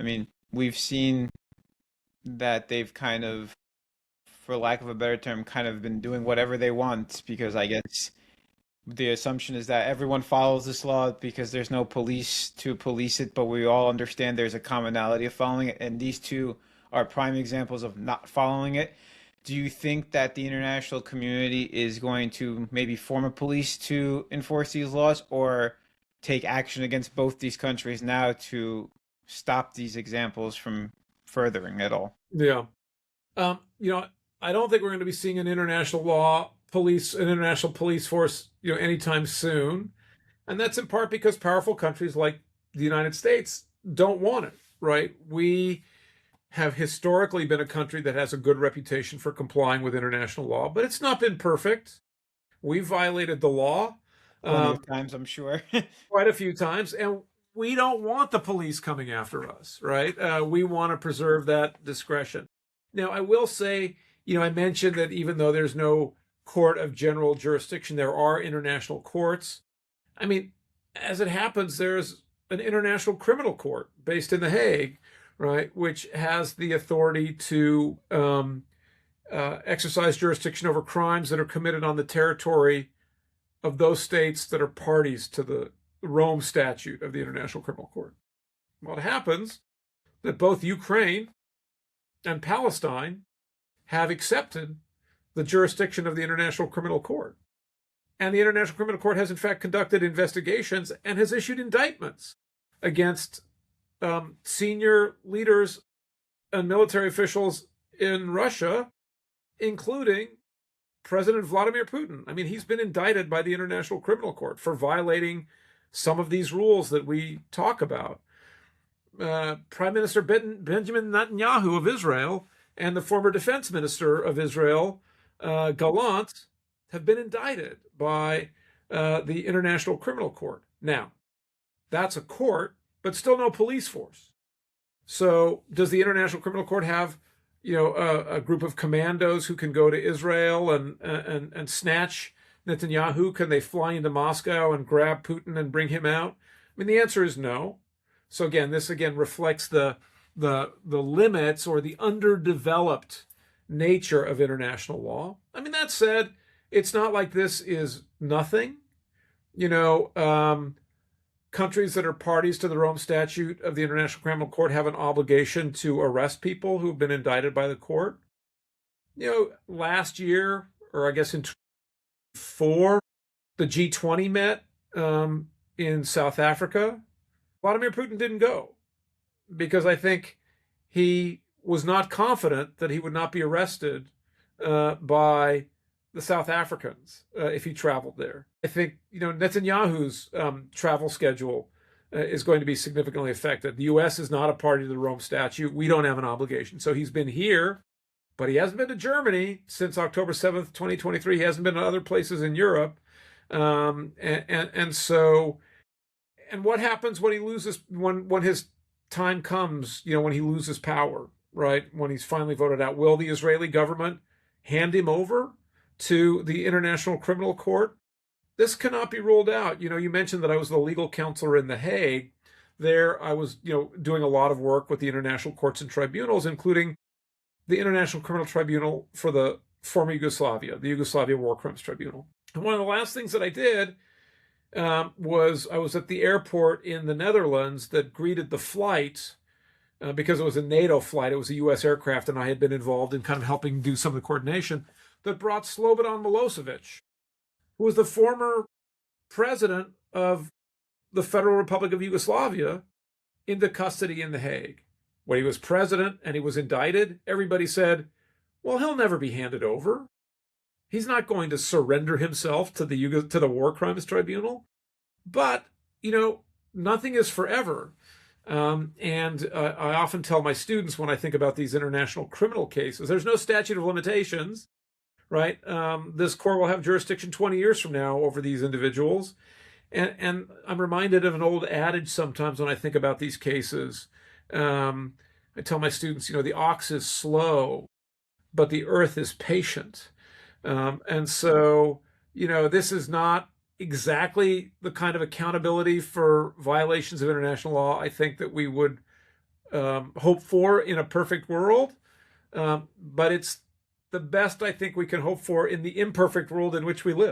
mean, we've seen that they've kind of, for lack of a better term, kind of been doing whatever they want because I guess the assumption is that everyone follows this law because there's no police to police it, but we all understand there's a commonality of following it, and these two are prime examples of not following it. Do you think that the international community is going to maybe form a police to enforce these laws or take action against both these countries now to stop these examples from furthering at all? Yeah. You know, I don't think we're going to be seeing an international police force, anytime soon. And that's in part because powerful countries like the United States don't want it, right? We have historically been a country that has a good reputation for complying with international law, but it's not been perfect. We violated the law Plenty um, of times, I'm sure. quite a few times, and we don't want the police coming after us, right? We want to preserve that discretion. Now, I will say, I mentioned that even though there's no court of general jurisdiction, there are international courts. I mean, as it happens, there's an international criminal court based in The Hague, right, which has the authority to exercise jurisdiction over crimes that are committed on the territory of those states that are parties to the Rome Statute of the International Criminal Court. Well, it happens that both Ukraine and Palestine have accepted the jurisdiction of the International Criminal Court. And the International Criminal Court has, in fact, conducted investigations and has issued indictments against senior leaders and military officials in Russia, including President Vladimir Putin. I mean, he's been indicted by the International Criminal Court for violating some of these rules that we talk about. Prime Minister Benjamin Netanyahu of Israel and the former defense minister of Israel, Gallant, have been indicted by the International Criminal Court. Now, that's a court, but still no police force. So does the International Criminal Court have, a group of commandos who can go to Israel and snatch Netanyahu? Can they fly into Moscow and grab Putin and bring him out? I mean, the answer is no. So again, this reflects the limits or the underdeveloped nature of international law. I mean, that said, it's not like this is nothing. Countries that are parties to the Rome Statute of the International Criminal Court have an obligation to arrest people who've been indicted by the court. Last year, or I guess in 2004, the G20 met in South Africa. Vladimir Putin didn't go because I think he was not confident that he would not be arrested by the South Africans if he traveled there. I think Netanyahu's travel schedule is going to be significantly affected. The U.S. is not a party to the Rome Statute. We don't have an obligation. So he's been here, but he hasn't been to Germany since October 7th, 2023. He hasn't been to other places in Europe. And what happens when he loses, when his time comes, when he loses power, right? When he's finally voted out, will the Israeli government hand him over to the International Criminal Court? This cannot be ruled out. You mentioned that I was the legal counselor in The Hague. There, I was, doing a lot of work with the international courts and tribunals, including the International Criminal Tribunal for the former Yugoslavia, the Yugoslavia War Crimes Tribunal. And one of the last things that I did was I was at the airport in the Netherlands that greeted the flight because it was a NATO flight. It was a U.S. aircraft, and I had been involved in kind of helping do some of the coordination that brought Slobodan Milosevic, who was the former president of the Federal Republic of Yugoslavia, into custody in The Hague. When he was president and he was indicted, everybody said, well, he'll never be handed over. He's not going to surrender himself to the War Crimes Tribunal. But, nothing is forever. And I often tell my students when I think about these international criminal cases, there's no statute of limitations, right? This court will have jurisdiction 20 years from now over these individuals. And I'm reminded of an old adage sometimes when I think about these cases. I tell my students, the ox is slow, but the earth is patient. And so, this is not exactly the kind of accountability for violations of international law I think that we would hope for in a perfect world, but it's the best I think we can hope for in the imperfect world in which we live.